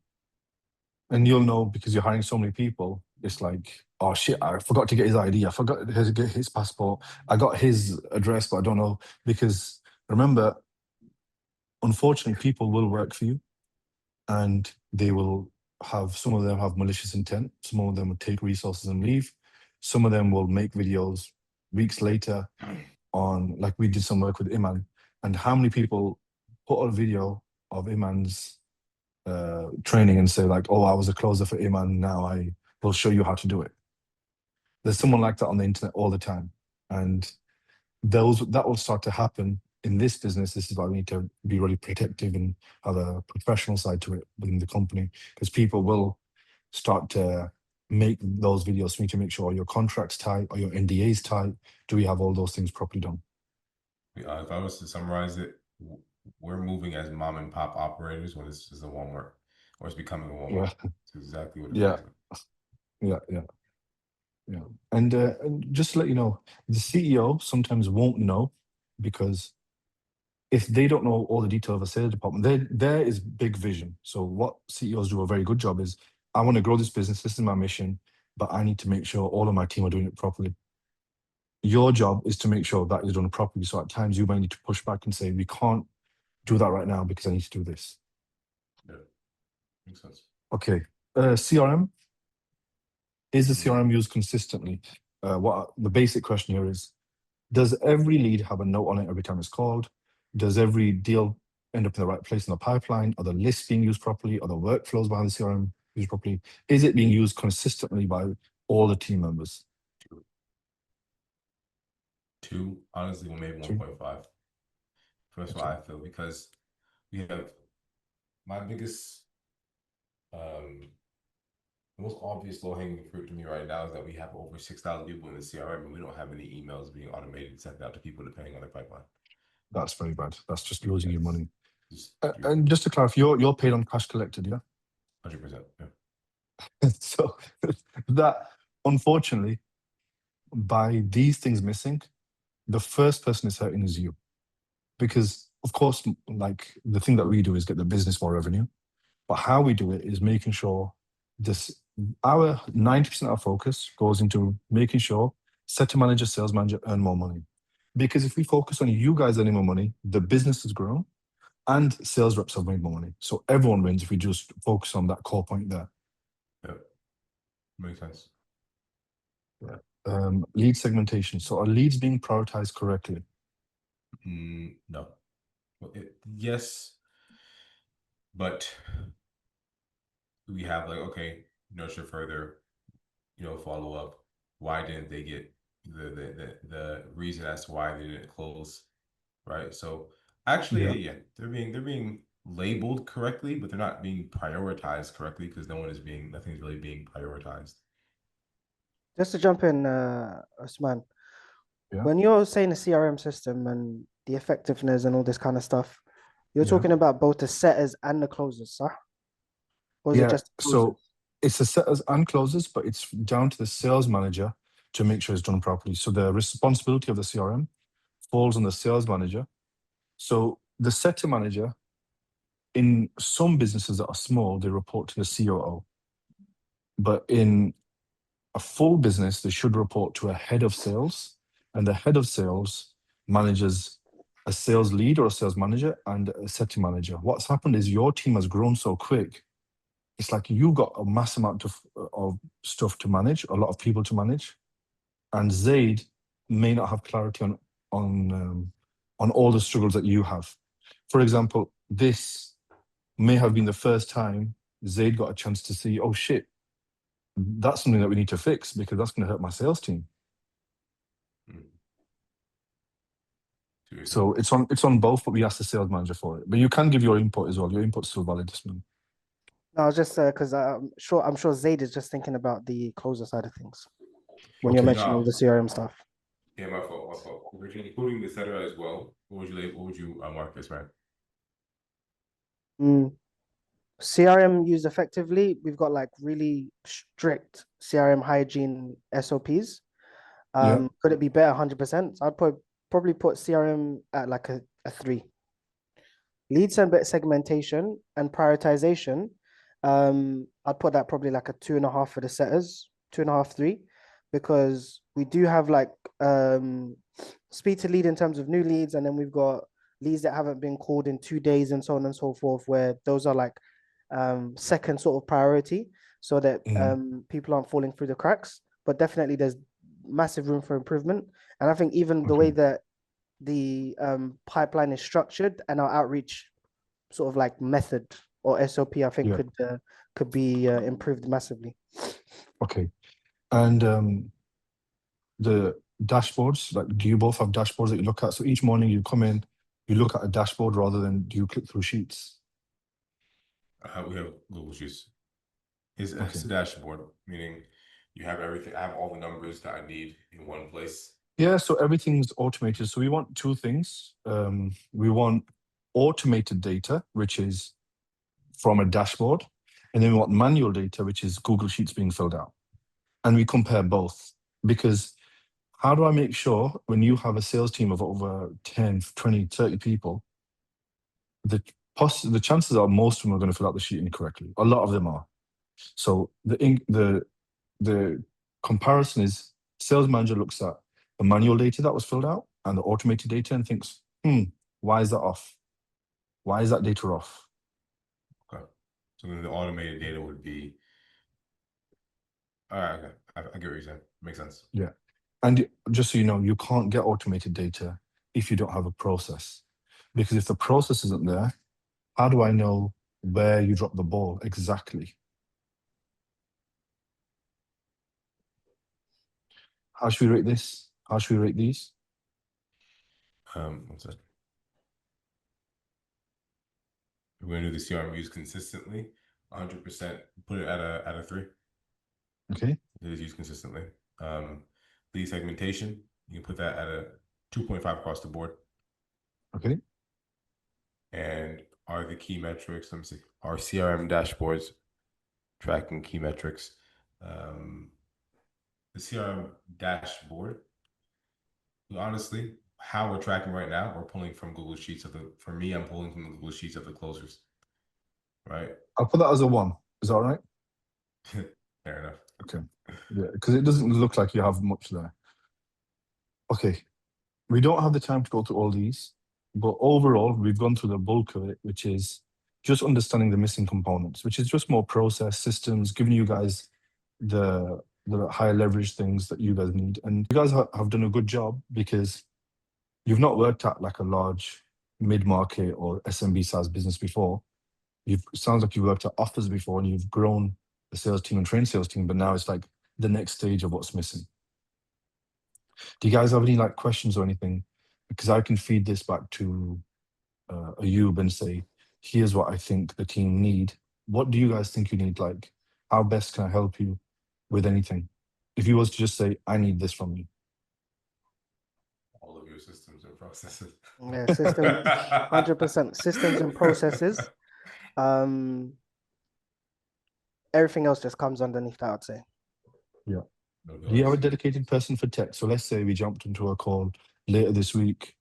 And you'll know because you're hiring so many people. It's like, oh shit, I forgot to get his ID. I forgot to get his passport. I got his address, but I don't know. Because remember, unfortunately, people will work for you, and they will have, some of them have malicious intent. Some of them will take resources and leave. Some of them will make videos weeks later on, like we did some work with Iman. And how many people put a video of Iman's training and say like, oh, I was a closer for Iman, now I will show you how to do it. There's someone like that on the internet all the time. And that will start to happen in this business. This is why we need to be really protective and have a professional side to it within the company, because people will start to make those videos. We need to make sure your contract's tight or your NDA's tight. Do we have all those things properly done? If I was to summarize it, we're moving as mom and pop operators when this is a Walmart, or it's becoming a Walmart. Yeah. It's exactly what it Yeah. is. Yeah. And just to let you know, the CEO sometimes won't know, because if they don't know all the detail of a sales department, there is big vision. So what CEOs do a very good job is, I want to grow this business. This is my mission, but I need to make sure all of my team are doing it properly. Your job is to make sure that is done properly. So at times you might need to push back and say, we can't do that right now because I need to do this. Yeah, makes sense. Okay. CRM. Is the CRM used consistently? What the basic question here is, does every lead have a note on it every time it's called? Does every deal end up in the right place in the pipeline? Are the lists being used properly? Are the workflows behind the CRM used properly? Is it being used consistently by all the team members? Two, honestly, well, maybe 1.5. That's what I feel, because we have my biggest, the most obvious low-hanging fruit to me right now is that we have over 6,000 people in the CRM, and we don't have any emails being automated sent out to people depending on their pipeline. That's very bad. That's just losing your money. Just, and just to clarify, you're paid on cash collected, yeah? 100%. Yeah. So that, unfortunately, by these things missing, the first person is hurting is you. Because of course, like the thing that we do is get the business more revenue, but how we do it is making sure our 90% of our focus goes into making sure sector manager, sales manager earn more money. Because if we focus on you guys earning more money, the business has grown and sales reps have made more money. So everyone wins if we just focus on that core point there. Yeah, makes sense. Yeah. Lead segmentation. So are leads being prioritized correctly? No. Well, yes, but we have like, okay, nurture further, follow up. Why didn't they get the reason as to why they didn't close, right? So actually, yeah, they're being labeled correctly, but they're not being prioritized correctly because nothing's really being prioritized. Just to jump in, Osman, when you're saying the CRM system and the effectiveness and all this kind of stuff, you're talking about both the setters and the closers, sir? Or is it just the so it's the setters and closers, but it's down to the sales manager to make sure it's done properly. So the responsibility of the CRM falls on the sales manager. So the setter manager, in some businesses that are small, they report to the COO. But in a full business, they should report to a head of sales, and the head of sales manages a sales lead or a sales manager and a setter manager. What's happened is your team has grown so quick. It's like you got a mass amount of stuff to manage, a lot of people to manage, and Zaid may not have clarity on all the struggles that you have. For example, this may have been the first time Zaid got a chance to see, oh shit, that's something that we need to fix because that's going to hurt my sales team. So it's on both, but we ask the sales manager for it. But you can give your input as well. Your input's still valid, Ismail. No, I was just because I'm sure Zaid is just thinking about the closer side of things when you're Okay. mentioning all the CRM stuff. Yeah, my fault, my fault. Including the cetera as well. What would you mark this, man? Mm. CRM used effectively, we've got like really strict CRM hygiene SOPs. Yeah. Could it be better? 100%. I'd probably put CRM at like a 3. Lead segmentation and prioritization. I'd put that probably like a 2.5 for the setters, 2.5, 3, because we do have like speed to lead in terms of new leads, and then we've got leads that haven't been called in 2 days and so on and so forth, where those are like second sort of priority, so that people aren't falling through the cracks. But definitely there's massive room for improvement. And I think even the way that the pipeline is structured and our outreach sort of like method or SOP, I think Yeah. could be improved massively. Okay. And the dashboards, like, do you both have dashboards that you look at? So each morning you come in, you look at a dashboard rather than do you click through sheets? We have Google Sheets. It's a dashboard, meaning you have everything. I have all the numbers that I need in one place. Yeah, so everything's automated. So we want two things. We want automated data, which is from a dashboard, and then we want manual data, which is Google Sheets being filled out. And we compare both, because how do I make sure when you have a sales team of over 10, 20, 30 people, the chances are most of them are going to fill out the sheet incorrectly. A lot of them are. So the comparison is sales manager looks at the manual data that was filled out and the automated data and thinks, why is that off? Why is that data off? Okay. So then the automated data would be, all right, okay. I get what you're saying. Makes sense. Yeah. And just so you know, you can't get automated data if you don't have a process. Because if the process isn't there, how do I know where you dropped the ball exactly? How should we rate this? How should we rate these? One second. We're gonna do the CRM used consistently, 100%. Put it at a 3. Okay. It is used consistently. Lead segmentation, you can put that at a 2.5 across the board. Okay. And are the key metrics, let me see, our CRM dashboards tracking key metrics. The CRM dashboard, honestly, how we're tracking right now, we're pulling from Google Sheets for me, I'm pulling from the Google Sheets of the closers, right? I'll put that as a 1. Is that all right? Fair enough. Okay. Yeah, because it doesn't look like you have much there. Okay. We don't have the time to go through all these, but overall, we've gone through the bulk of it, which is just understanding the missing components, which is just more process systems, giving you guys the high leverage things that you guys need. And you guys have done a good job, because you've not worked at like a large mid-market or SMB size business before. It sounds like you worked at offers before and you've grown the sales team and trained sales team, but now it's like the next stage of what's missing. Do you guys have any like questions or anything? Because I can feed this back to Ayub and say, here's what I think the team need. What do you guys think you need? Like, how best can I help you with anything? If you was to just say, I need this from you. All of your systems and processes. Yeah, systems, 100%. Systems and processes. Everything else just comes underneath that, I'd say. Yeah. Do you have a dedicated person for tech? So let's say we jumped into a call later this week,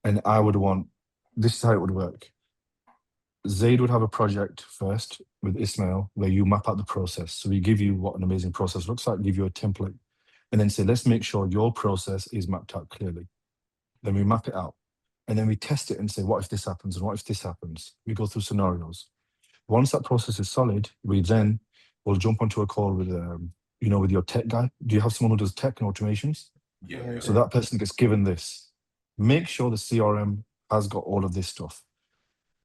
and I would want, this is how it would work. Zaid would have a project first with Ismail where you map out the process. So we give you what an amazing process looks like, give you a template, and then say, let's make sure your process is mapped out clearly. Then we map it out, and then we test it and say, what if this happens and what if this happens? We go through scenarios. Once that process is solid, we then will jump onto a call with with your tech guy. Do you have someone who does tech and automations? Yeah. So that person gets given this. Make sure the CRM has got all of this stuff.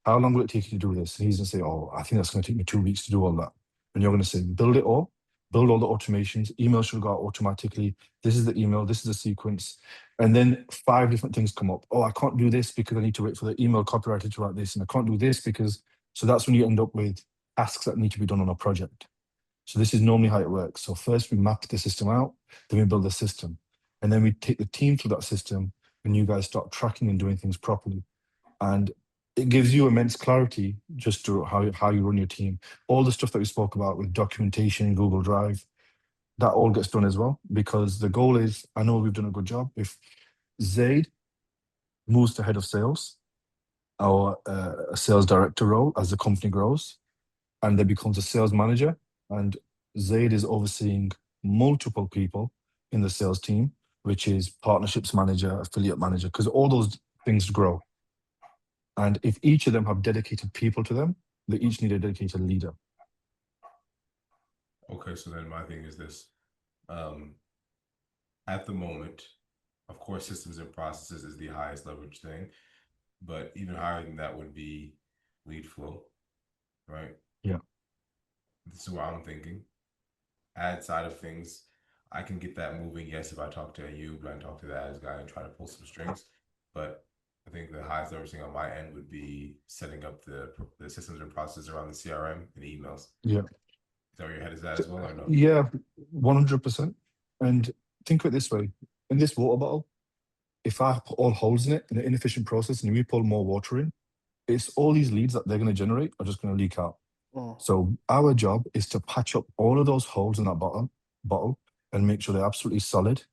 How long will it take you to do this? And he's going to say, oh, I think that's going to take me 2 weeks to do all that. And you're going to say, build it all, build all the automations. Email should go out automatically. This is the email. This is the sequence. And then 5 different things come up. Oh, I can't do this because I need to wait for the email copywriter to write this. And I can't do this because, so that's when you end up with tasks that need to be done on a project. So this is normally how it works. So first we map the system out, then we build the system. And then we take the team through that system and you guys start tracking and doing things properly. And it gives you immense clarity just to how you run your team. All the stuff that we spoke about with documentation, Google Drive, that all gets done as well. Because the goal is, I know we've done a good job. If Zaid moves to head of sales or a sales director role as the company grows, and then becomes a sales manager, and Zaid is overseeing multiple people in the sales team, which is partnerships manager, affiliate manager, because all those things grow. And if each of them have dedicated people to them, they each need a dedicated leader. Okay, so then my thing is this. At the moment, of course, systems and processes is the highest leverage thing, but even higher than that would be lead flow, right? Yeah. This is what I'm thinking. Ad side of things, I can get that moving, yes, if I talk to you, but I talk to the ads guy and try to pull some strings. But I think the highest leverage thing on my end would be setting up the systems and processes around the CRM and emails. Yeah. Is that where your head is at as well, or no? Yeah, 100%. And think of it this way. In this water bottle, if I put all holes in it in an inefficient process and we pull more water in, it's all these leads that they're going to generate are just going to leak out. So our job is to patch up all of those holes in that bottle and make sure they're absolutely solid.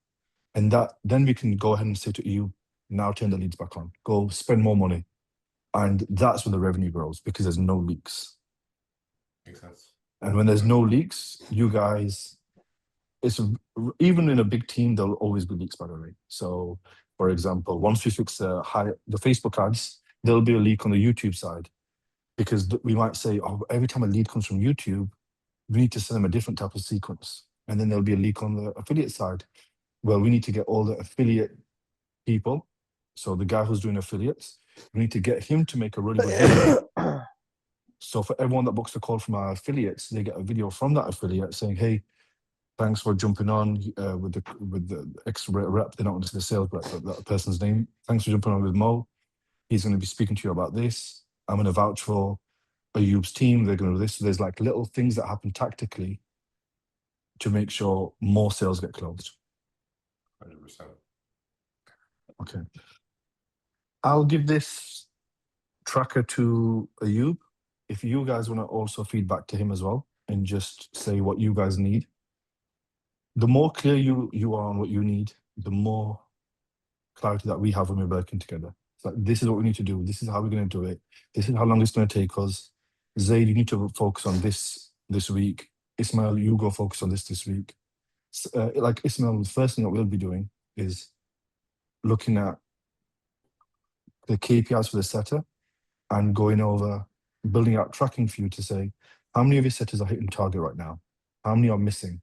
And that then we can go ahead and say to you, now turn the leads back on, go spend more money. And that's when the revenue grows because there's no leaks. Makes sense. And when there's no leaks, you guys, even in a big team, there'll always be leaks, by the way. So for example, once we fix the Facebook ads, there'll be a leak on the YouTube side. Because we might say, oh, every time a lead comes from YouTube, we need to send them a different type of sequence. And then there'll be a leak on the affiliate side. Well, we need to get all the affiliate people. So the guy who's doing affiliates, we need to get him to make a really good video. So for everyone that books a call from our affiliates, they get a video from that affiliate saying, hey, thanks for jumping on with the extra rep. They're not going to say the sales rep, but that person's name. Thanks for jumping on with Mo. He's going to be speaking to you about this. I'm going to vouch for Ayub's team. They're going to do this. So there's like little things that happen tactically to make sure more sales get closed. 100%. Okay. I'll give this tracker to Ayub. If you guys want to also feed back to him as well and just say what you guys need. The more clear you are on what you need, the more clarity that we have when we're working together. Like, this is what we need to do. This is how we're going to do it. This is how long it's going to take us. Zaid, you need to focus on this week. Ismail, you go focus on this week. Like Ismail, the first thing that we'll be doing is looking at the KPIs for the setter and going over, building out tracking for you to say, how many of your setters are hitting target right now? How many are missing?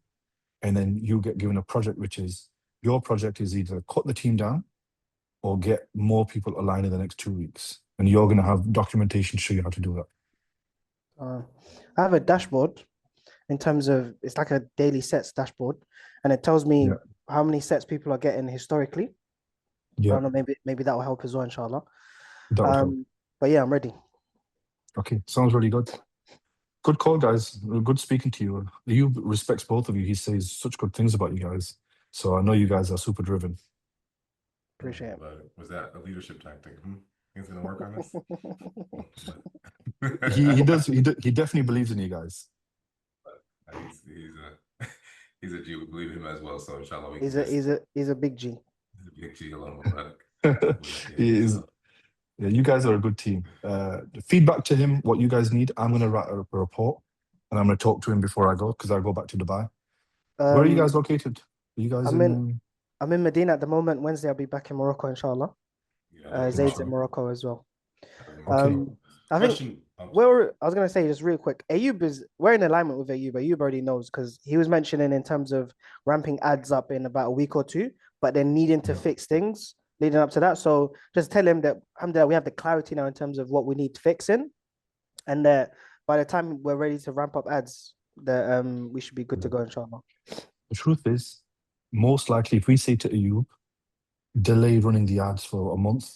And then you get given a project, which is, your project is either cut the team down or get more people aligned in the next 2 weeks. And you're going to have documentation to show you how to do that. I have a dashboard in terms of, it's like a daily sets dashboard, and it tells me how many sets people are getting historically. I don't know, maybe that will help as well, inshallah. But yeah, I'm ready. Okay, sounds really good. Good call, guys. Good speaking to you. You respects both of you. He says such good things about you guys. So I know you guys are super driven. Appreciate it. But was that a leadership tactic? He's gonna work on this. he does. He definitely believes in you guys. He's a G. We believe in him as well. So inshallah, he's a big G. He's a big G along with that. He is. Yeah, you guys are a good team. Feedback to him what you guys need. I'm gonna write a report and I'm gonna talk to him before I go because I go back to Dubai. Where are you guys located? Are you guys I'm in Medina at the moment. Wednesday I'll be back in Morocco, inshallah. Zaid's in Morocco as well. Okay. I think I was gonna say just real quick, we're in alignment with Ayub. Ayub already knows because he was mentioning in terms of ramping ads up in about a week or two, but then needing to fix things leading up to that. So just tell him that alhamdulillah, we have the clarity now in terms of what we need fixing, and that by the time we're ready to ramp up ads, that we should be good to go, inshallah. The truth is, most likely, if we say to Ayub, delay running the ads for a month,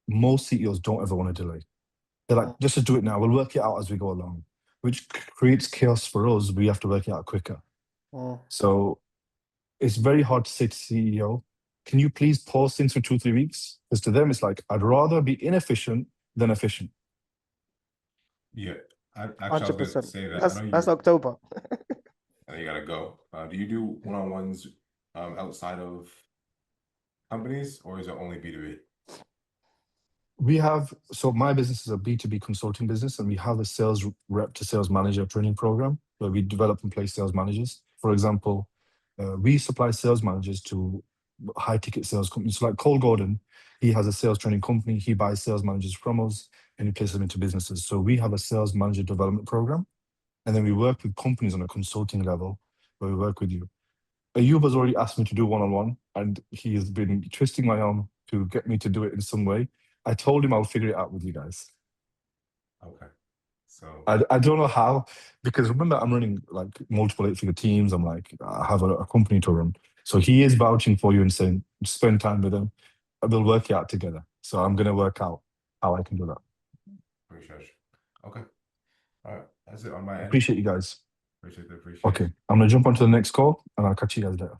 most CEOs don't ever want to delay. They're like, just to do it now. We'll work it out as we go along. which creates chaos for us. We have to work it out quicker. So it's very hard to say to CEO, can you please pause things for 2-3 weeks? Because to them, it's like, I'd rather be inefficient than efficient. Yeah, actually, I was going to 100%. say that. I know That's October. you gotta go. Do you do one-on-ones outside of companies, or is it only B2B? We have, so my business is a B2B consulting business, and we have a sales rep to sales manager training program where we develop and place sales managers. For example, we supply sales managers to high ticket sales companies. So like Cole Gordon, he has a sales training company. He buys sales managers from us and he places them into businesses. So we have a sales manager development program. And then we work with companies on a consulting level where we work with you. Ayub has already asked me to do one-on-one, and he has been twisting my arm to get me to do it in some way. I told him I'll figure it out with you guys. Okay. So I don't know how, because remember, I'm running like multiple 8-figure teams. I'm like, I have a company to run. So he is vouching for you and saying, spend time with him. We'll work it out together. So I'm going to work out how I can do that. appreciate you. Okay. All right. That's it on my end. Appreciate you guys. Appreciate Okay. I'm going to jump onto the next call and I'll catch you guys later.